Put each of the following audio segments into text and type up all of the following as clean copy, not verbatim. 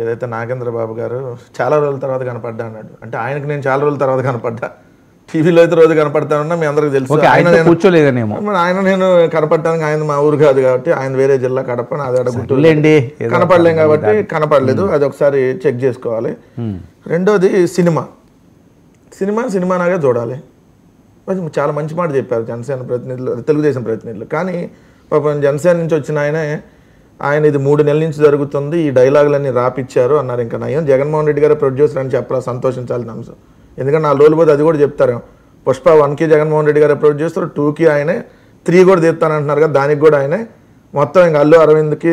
ఏదైతే నాగేంద్ర బాబు గారు చాలా రోజుల తర్వాత కనపడ్డా అన్నాడు. అంటే ఆయనకు నేను చాలా రోజుల తర్వాత కనపడ్డా, టీవీలో అయితే రోజు కనపడతానన్నా మీ అందరికి తెలుసు. ఆయన నేను కనపడటానికి ఆయన మా ఊరు కాదు కాబట్టి, ఆయన వేరే జిల్లా కడప, నాది గుంటూరు, కనపడలేం కాబట్టి కనపడలేదు. అది ఒకసారి చెక్ చేసుకోవాలి. రెండోది సినిమానాగా చూడాలి. చాలా మంచి మాట చెప్పారు జనసేన ప్రతినిధులు, తెలుగుదేశం ప్రతినిధులు. కానీ పాపం జనసేన నుంచి వచ్చిన ఆయన ఇది 3 నెలల నుంచి జరుగుతుంది, ఈ డైలాగులన్నీ రాపిచ్చారు అన్నారు. ఇంకా నయం జగన్మోహన్ రెడ్డి గారు ప్రొడ్యూసర్ అని చెప్పాలి, సంతోషించాల్సిన అంశం. ఎందుకంటే 4 రోజులు పోతే అది కూడా చెప్తారు. పుష్ప 1కి జగన్మోహన్ రెడ్డి గారు ప్రొడ్యూసర్, 2కి ఆయనే, 3 కూడా తీస్తానంటున్నారు కదా, దానికి కూడా ఆయనే. మొత్తం ఇంకా అల్లు అరవింద్కి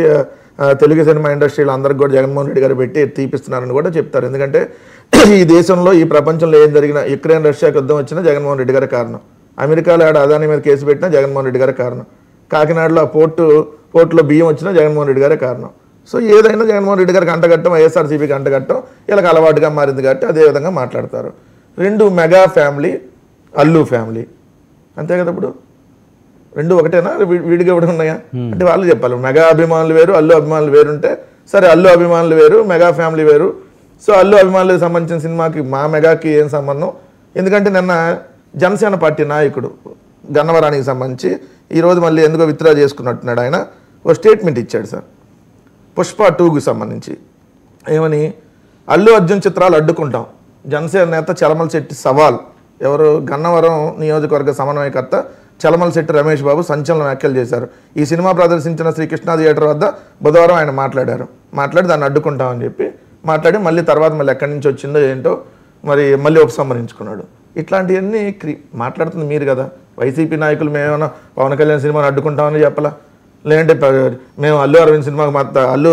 తెలుగు సినిమా ఇండస్ట్రీలో అందరికి కూడా జగన్మోహన్ రెడ్డి గారు పెట్టి తీపిస్తున్నారని కూడా చెప్తారు. ఎందుకంటే ఈ దేశంలో ఈ ప్రపంచంలో ఏం జరిగినా, యుక్రెయిన్ రష్యాకి యుద్ధం వచ్చినా జగన్మోహన్ రెడ్డి గారే కారణం. అమెరికాలో అదాని మీద కేసు పెట్టినా జగన్మోహన్ రెడ్డి గారే కారణం. కాకినాడలో పోర్టులో బియ్యం వచ్చినా జగన్మోహన్ రెడ్డి గారే కారణం. సో ఏదైనా జగన్మోహన్ రెడ్డి గారికి అంటగట్టం, వైఎస్ఆర్సీపీకి అంటగట్టం వీళ్ళకి అలవాటుగా మారింది కాబట్టి అదే విధంగా మాట్లాడతారు. 2 మెగా ఫ్యామిలీ, అల్లు ఫ్యామిలీ, అంతే కదా. ఇప్పుడు 2 ఒకటేనా, విడిగా కూడా ఉన్నాయా అంటే వాళ్ళు చెప్పాలి. మెగా అభిమానులు వేరు, అల్లు అభిమానులు వేరుంటే సరే, అల్లు అభిమానులు వేరు, మెగా ఫ్యామిలీ వేరు. సో అల్లు అభిమానులకు సంబంధించిన సినిమాకి మా మెగాకి ఏం సంబంధం? ఎందుకంటే నిన్న జనసేన పార్టీ నాయకుడు గన్నవరానికి సంబంధించి ఈరోజు మళ్ళీ ఎందుకో విత్డ్రా చేసుకున్నట్టున్నాడు. ఆయన ఒక స్టేట్మెంట్ ఇచ్చాడు సార్, పుష్ప 2కి సంబంధించి. ఏమని? అల్లు అర్జున్ చిత్రాలు అడ్డుకుంటాం, జనసేన నేత చలమలశెట్టి సవాల్. ఎవరు? గన్నవరం నియోజకవర్గ సమన్వయకర్త చలమలశెట్టి రమేష్ బాబు సంచలన వ్యాఖ్యలు చేశారు. ఈ సినిమా ప్రదర్శించిన శ్రీకృష్ణ థియేటర్ వద్ద బుధవారం ఆయన మాట్లాడి దాన్ని అడ్డుకుంటామని చెప్పి మాట్లాడి మళ్ళీ తర్వాత మళ్ళీ ఎక్కడి నుంచి వచ్చిందో ఏంటో మళ్ళీ ఉపసంహరించుకున్నాడు. ఇట్లాంటివన్నీ మాట్లాడుతుంది మీరు కదా. వైసీపీ నాయకులు మేమేమన్నా పవన్ కళ్యాణ్ సినిమాని అడ్డుకుంటామని చెప్పలా, లేదంటే మేము అల్లు అరవింద్ సినిమాకి అల్లు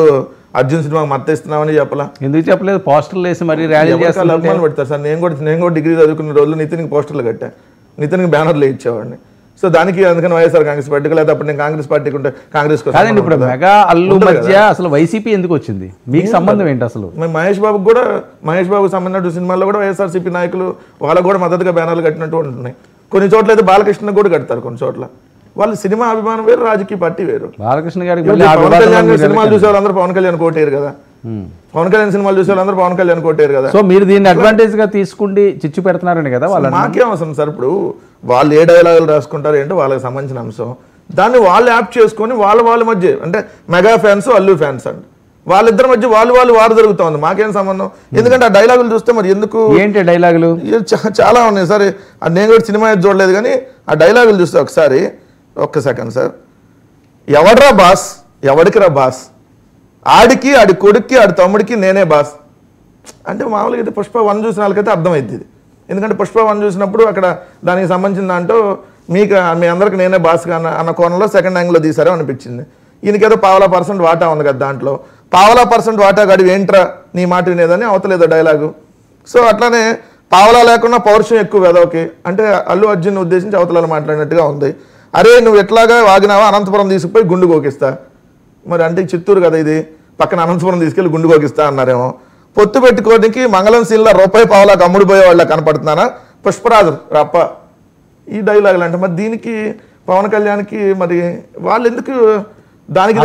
అర్జున్ సినిమాకి మద్దతు ఇస్తున్నామని చెప్పలా. ఎందుకు చెప్పలేదు? పోస్టర్లు వేసి మరి అభిమానులు పెడతారు సార్. నేను కూడా డిగ్రీ చదువుకున్న రోజులు నితిన్కి పోస్టర్లు కట్టా, నితిన్కి బ్యానర్లు ఇచ్చేవాడిని. సో దానికి అందుకని వైఎస్ఆర్ కాంగ్రెస్ పార్టీకి, లేదా అప్పుడు నేను కాంగ్రెస్ పార్టీకి ఉంటే కాంగ్రెస్ కాదండి. ఇప్పుడు మెగా అల్లు మధ్య అసలు వైసీపీ ఎందుకు వచ్చింది? మీకు సంబంధం ఏంటి అసలు? మహేష్ బాబుకు సంబంధించిన సినిమాల్లో కూడా వైఎస్ఆర్సీపీ నాయకులు వాళ్ళకు కూడా మద్దతుగా బ్యానర్లు కట్టినట్టు ఉంటున్నాయి. కొన్ని చోట్ల అయితే బాలకృష్ణ కూడా కడతారు. కొన్ని చోట్ల వాళ్ళు సినిమా అభిమానం వేరు, రాజకీయ పార్టీ వేరు. బాలకృష్ణ గారికి పవన్ కళ్యాణ్ సినిమాలు చూసే వాళ్ళందరూ పవన్ కళ్యాణ్ కోటేరు కదా, పవన్ కళ్యాణ్ సినిమాలు చూసే వాళ్ళందరూ పవన్ కళ్యాణ్ కోటేరు కదా. సో మీరు దీన్ని అడ్వాంటేజ్ గా తీసుకుంటే చిచ్చు పెడుతున్నారని కదా వాళ్ళు. మాకేం అవసరం సార్? ఇప్పుడు వాళ్ళు ఏ డైలాగులు రాసుకుంటారు ఏంటో వాళ్ళకి సంబంధించిన అంశం, దాన్ని వాళ్ళు యాప్ చేసుకొని వాళ్ళ మధ్య, అంటే మెగా ఫ్యాన్స్ అల్లు ఫ్యాన్స్ అండి, వాళ్ళిద్దరి మధ్య వారు జరుగుతుంది. మాకేం సంబంధం? ఎందుకంటే ఆ డైలాగులు చూస్తే మరి ఎందుకు, ఏంటి డైలాగులు చాలా ఉన్నాయి సార్. నేను కూడా సినిమా చూడలేదు కానీ ఆ డైలాగులు చూస్తే ఒకసారి ఒక్క సెకండ్ సార్. ఎవడ్రా బాస్, ఎవడికిరా బాస్, ఆడికి ఆడి కొడుక్కి ఆడి తమ్ముడికి నేనే బాస్ అంటే మామూలుగా అయితే పుష్ప 1 చూసిన వాళ్ళకైతే అర్థమైంది ఇది. ఎందుకంటే పుష్ప 1 చూసినప్పుడు అక్కడ దానికి సంబంధించిన దాంట్లో మీ అందరికి నేనే బాస్ అన్న కోణంలో సెకండ్ యాంగిల్లో తీసారో అనిపించింది. ఈయనకేదో 0.5% వాటా ఉంది కదా, దాంట్లో 0.5% వాటా గడివి ఏంట్రా నీ మాట వినేదని అవతలేదో డైలాగు. సో అట్లానే పావలా లేకుండా పౌరుషం ఎక్కువ వెదవకి అంటే అల్లు అర్జున్ ఉద్దేశించి అవతలలో మాట్లాడినట్టుగా ఉంది. అరే నువ్వు ఎట్లాగా వాగినావా, అనంతపురం తీసుకుపోయి గుండు కోకిస్తా. మరి అంటే చిత్తూరు కదా ఇది, పక్కన అనంతపురం తీసుకెళ్ళి గుండు కోకిస్తా అన్నారేమో. పొత్తు పెట్టుకోవడానికి మంగళం సీన్లో ₹1 అమ్ముడుపోయే వాళ్ళ కనపడుతున్నానా పుష్పరాజు రప్ప, ఈ డైలాగులు అంటే మరి దీనికి పవన్ కళ్యాణ్కి మరి వాళ్ళు ఎందుకు దానికి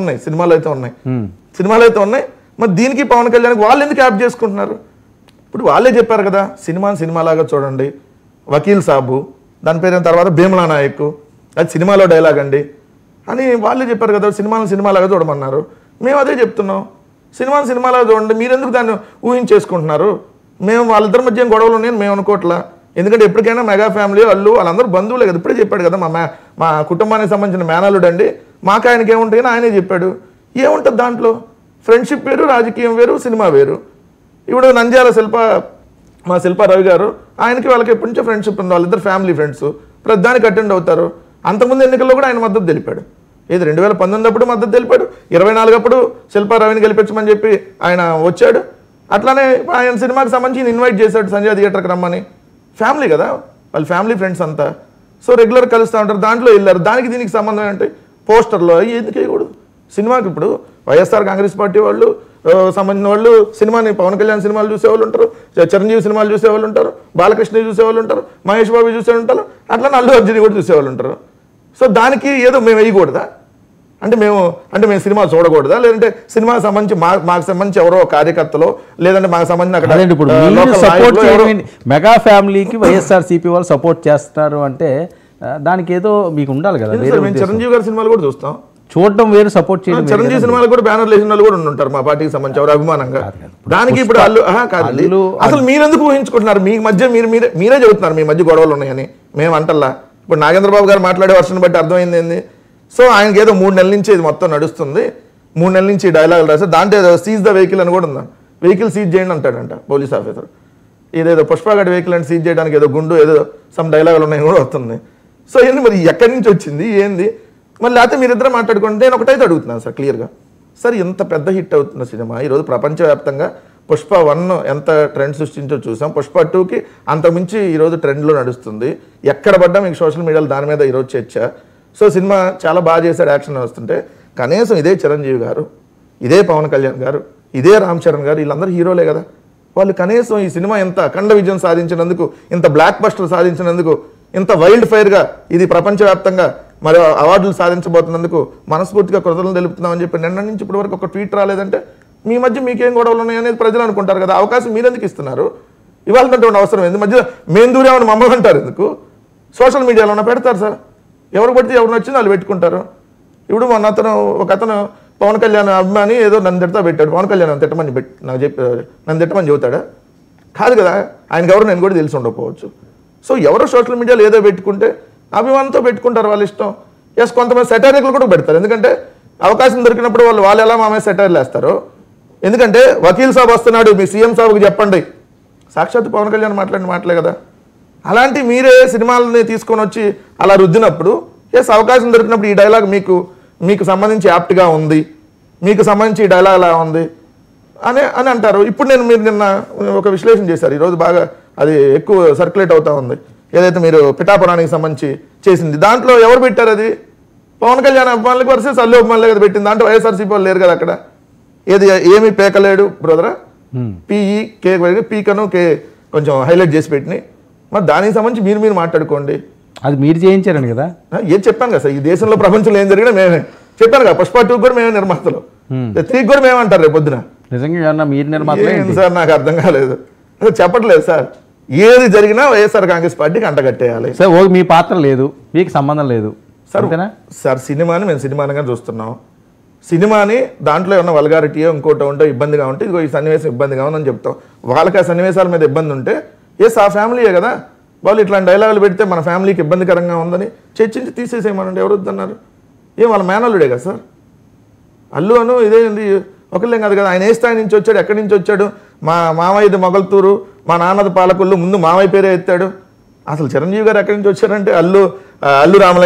ఉన్నాయి సినిమాలు అయితే ఉన్నాయి. మరి దీనికి పవన్ కళ్యాణ్కి వాళ్ళు ఎందుకు యాప్ చేసుకుంటున్నారు? ఇప్పుడు వాళ్ళే చెప్పారు కదా, సినిమాలాగా చూడండి, వకీల్ సాబు దాని పేరు తర్వాత భీమలా నాయక్, అది సినిమాలో డైలాగ్ అండి అని వాళ్ళే చెప్పారు కదా. సినిమాలాగా చూడమన్నారు. మేము అదే చెప్తున్నాం, సినిమాలాగా చూడండి. మీరెందుకు దాన్ని ఊహించేసుకుంటున్నారు? మేము వాళ్ళిద్దరి మధ్య గొడవలు ఉన్నాయని మేము అనుకోవట్లా. ఎందుకంటే ఎప్పటికైనా మెగా ఫ్యామిలీ అల్లు వాళ్ళందరూ బంధువులే కదా. ఇప్పుడే చెప్పాడు కదా, మా కుటుంబానికి సంబంధించిన మేనల్లుడు అండి, మాకు ఆయనకి ఏముంటాయని ఆయనే చెప్పాడు. ఏముంటుంది దాంట్లో? ఫ్రెండ్షిప్ వేరు, రాజకీయం వేరు, సినిమా వేరు. ఇప్పుడు నంద్యాల శిల్పా రవి గారు, ఆయనకి వాళ్ళకి ఎప్పటి నుంచో ఫ్రెండ్షిప్ ఉంది, వాళ్ళిద్దరు ఫ్యామిలీ ఫ్రెండ్స్, ప్రతిదానికి అటెండ్ అవుతారు. అంతకుముందు ఎన్నికల్లో కూడా ఆయన మద్దతు తెలిపాడు. ఏది 2019 అప్పుడు మద్దతు తెలిపాడు, 24 అప్పుడు శిల్పా రవిని గెలిపించమని చెప్పి ఆయన వచ్చాడు. అట్లానే ఆయన సినిమాకి సంబంధించి ఇన్వైట్ చేశాడు సంజయ్ థియేటర్కి రమ్మని. ఫ్యామిలీ కదా, వాళ్ళు ఫ్యామిలీ ఫ్రెండ్స్ అంతా. సో రెగ్యులర్ కలుస్తూ ఉంటారు, దాంట్లో వెళ్ళారు. దానికి దీనికి సంబంధం ఏంటి? పోస్టర్లో ఎందుకు వేయకూడదు? సినిమాకి ఇప్పుడు వైఎస్ఆర్ కాంగ్రెస్ పార్టీ వాళ్ళు సంబంధించిన వాళ్ళు సినిమాని పవన్ కళ్యాణ్ సినిమాలు చూసేవాళ్ళు ఉంటారు, చిరంజీవి సినిమాలు చూసేవాళ్ళు ఉంటారు, బాలకృష్ణ చూసేవాళ్ళు ఉంటారు, మహేష్ బాబు చూసే ఉంటారు, అట్లా అల్లు అర్జున్ కూడా చూసేవాళ్ళు ఉంటారు. సో దానికి ఏదో మేము వేయకూడదా? అంటే మేము సినిమా చూడకూడదా, లేదంటే సినిమాకి సంబంధించి మాకు సంబంధించి ఎవరో కార్యకర్తలో, లేదంటే మాకు సంబంధించిన అక్కడ అదేంటి ఇప్పుడు మీరు సపోర్ట్ చేయడం మెగా ఫ్యామిలీకి వైఎస్ఆర్సీపీ వాళ్ళు సపోర్ట్ చేస్తారు అంటే దానికి ఏదో మీకు ఉండాలి కదా. మేము చిరంజీవి గారి సినిమాలు కూడా చూస్తాం, చూడడం వేరు, సపోర్ట్ చేయడం. చిరంజీవి సినిమాలు కూడా బ్యానర్ వేసిన వాళ్ళు కూడా ఉంటారు మా పార్టీకి సంబంధించి ఎవరు అభిమానంగా. దానికి ఇప్పుడు కాదు, అసలు మీరెందుకు ఊహించుకుంటున్నారు? మీ మధ్య మీరే చెబుతున్నారు మీ మధ్య గొడవలు ఉన్నాయని. మేము అంటల్లా. ఇప్పుడు నాగేంద్రబాబు గారు మాట్లాడే వర్షం బట్టి అర్థమైంది ఏంది, సో ఆయనకి ఏదో 3 నెలల నుంచి ఇది మొత్తం నడుస్తుంది, 3 నెలల నుంచి డైలాగులు రాస్తారు. దాంట్లో సీజ్ ద వెహికల్ అని కూడా ఉందా, వెహికల్ సీజ్ చేయండి అంటాడంట పోలీస్ ఆఫీసర్. ఇదేదో పుష్పగడ్ వెహికల్ అని సీజ్ చేయడానికి ఏదో గుండు ఏదో సమ్ డైలాగులు ఉన్నాయని కూడా వస్తుంది. సో ఏంది మరి ఎక్కడి నుంచి వచ్చింది ఏంది? మళ్ళీ లేకపోతే మీరిద్దరు మాట్లాడుకుంటే నేను ఒకటైతే అడుగుతున్నాను సార్ క్లియర్గా. సార్ ఇంత పెద్ద హిట్ అవుతున్న సినిమా ఈరోజు ప్రపంచవ్యాప్తంగా పుష్ప 1 ఎంత ట్రెండ్ సృష్టించో చూసాం, పుష్ప 2కి అంతకుమించి ఈరోజు ట్రెండ్లో నడుస్తుంది. ఎక్కడ పడ్డా మీకు సోషల్ మీడియాలో దాని మీద ఈరోజు చర్చ. సో సినిమా చాలా బాగా చేశాడు, యాక్షన్ వస్తుంటే కనీసం ఇదే చిరంజీవి గారు, ఇదే పవన్ కళ్యాణ్ గారు, ఇదే రామ్ చరణ్ గారు, వీళ్ళందరూ హీరోలే కదా. వాళ్ళు కనీసం ఈ సినిమా ఎంత అఖండ విజయం సాధించినందుకు, ఇంత బ్లాక్ బస్టర్ సాధించినందుకు, ఇంత వైల్డ్ ఫైర్గా ఇది ప్రపంచవ్యాప్తంగా మరి అవార్డులు సాధించబోతున్నందుకు మనస్ఫూర్తిగా కృతజ్ఞతలు తెలుపుతున్నామని చెప్పి నిన్న నుంచి ఇప్పటి వరకు ఒక ట్వీట్ రాలేదంటే మీ మధ్య మీకేం గొడవలు ఉన్నాయనేది ప్రజలు అనుకుంటారు కదా. అవకాశం మీరెందుకు ఇస్తున్నారు? ఇవ్వాల్సినటువంటి అవసరం ఏంది? మధ్య మేము దూరేమని మమ్మల్ని అంటారు ఎందుకు? సోషల్ మీడియాలో పెడతారు సార్, ఎవరు పడితే ఎవరు నచ్చింది వాళ్ళు పెట్టుకుంటారు. ఇప్పుడు మొన్న ఒక అతను పవన్ కళ్యాణ్ అభిమాని ఏదో నన్ను తిడతా పెట్టాడు. పవన్ కళ్యాణ్ తిట్టమని నన్ను తిట్టమని చెబుతాడా? కాదు కదా. ఆయనకి ఎవరు నేను కూడా తెలిసి ఉండకపోవచ్చు. సో ఎవరో సోషల్ మీడియాలో ఏదో పెట్టుకుంటే అభిమానంతో పెట్టుకుంటారు, వాళ్ళ ఇష్టం. ఎస్, కొంతమంది సెటైర్లు కూడా పెడతారు. ఎందుకంటే అవకాశం దొరికినప్పుడు వాళ్ళు ఎలా మా మీద సెటైర్లు వేస్తారో. ఎందుకంటే వకీల్ సాబ్ వస్తున్నాడు, మీ సీఎం సాబ్కి చెప్పండి, సాక్షాత్ పవన్ కళ్యాణ్ మాట్లాడిన మాటలే కదా. అలాంటి మీరే సినిమాలని తీసుకొని వచ్చి అలా రుద్దినప్పుడు ఎస్ అవకాశం దొరికినప్పుడు ఈ డైలాగ్ మీకు సంబంధించి యాప్ట్గా ఉంది, మీకు సంబంధించి ఈ డైలాగ్ అలా ఉంది అని అంటారు. ఇప్పుడు మీరు నిన్న ఒక విశ్లేషణ చేశారు, ఈరోజు బాగా అది ఎక్కువ సర్క్యులేట్ అవుతూ ఉంది, ఏదైతే మీరు పిఠాపురానికి సంబంధించి చేసింది. దాంట్లో ఎవరు పెట్టారు? అది పవన్ కళ్యాణ్ అభిమానులకు వర్సెస్ అల్లు అభిమానులే కదా పెట్టింది. దాంట్లో వైఎస్ఆర్సీపీ వాళ్ళు లేరు కదా అక్కడ. ఏమి పేకలేడు బ్రదరా, పిఈ కే పీకను కే కొంచెం హైలైట్ చేసి పెట్టినాయి. మరి దానికి సంబంధించి మీరు మాట్లాడుకోండి. అది మీరు చేయించారని కదా. ఏం చెప్పాను కదా సార్, ఈ దేశంలో ప్రపంచంలో ఏం జరిగినా మేమే చెప్పాను కదా. పుష్ప 2 కూడా మేమే నిర్మాతలు, 3 కూడా మేమంటారు రేపు పొద్దున. నిజంగా మీరు నిర్మాతలే సార్, నాకు అర్థం కాలేదు. అసలు చెప్పట్లేదు సార్. ఏది జరిగినా వైఎస్ఆర్ కాంగ్రెస్ పార్టీకి అంటగట్టేయాలి సార్. మీ పాత్ర లేదు, మీకు సంబంధం లేదు సార్. సినిమాని మేము సినిమానిగా చూస్తున్నాం. సినిమాని దాంట్లో ఏమన్నా వల్గారిటీయో ఇంకోటో ఉంటే ఇబ్బందిగా ఉంటే ఇదిగో ఈ సన్నివేశం ఇబ్బందిగా ఉందని చెప్తాం. వాళ్ళకి ఆ సన్నివేశాల మీద ఇబ్బంది ఉంటే ఎస్ ఆ ఫ్యామిలీయే కదా, వాళ్ళు ఇట్లాంటి డైలాగులు పెడితే మన ఫ్యామిలీకి ఇబ్బందికరంగా ఉందని చర్చించి తీసేసేయమనండి. ఎవరు వద్దన్నారు? వాళ్ళ మేనల్లుడే కదా సార్. అల్లు ఇదేంది ఒకళ్ళేం కాదు కదా. ఆయన ఏ స్థాయి నుంచి వచ్చాడు, ఎక్కడి నుంచి వచ్చాడు? మా మామయ్యది మొగల్తూరు, మా నాన్నది పాలకొల్లు, ముందు మామయ్య పేరే ఎత్తాడు. అసలు చిరంజీవి గారు ఎక్కడి నుంచి వచ్చారంటే అల్లు రామలింగ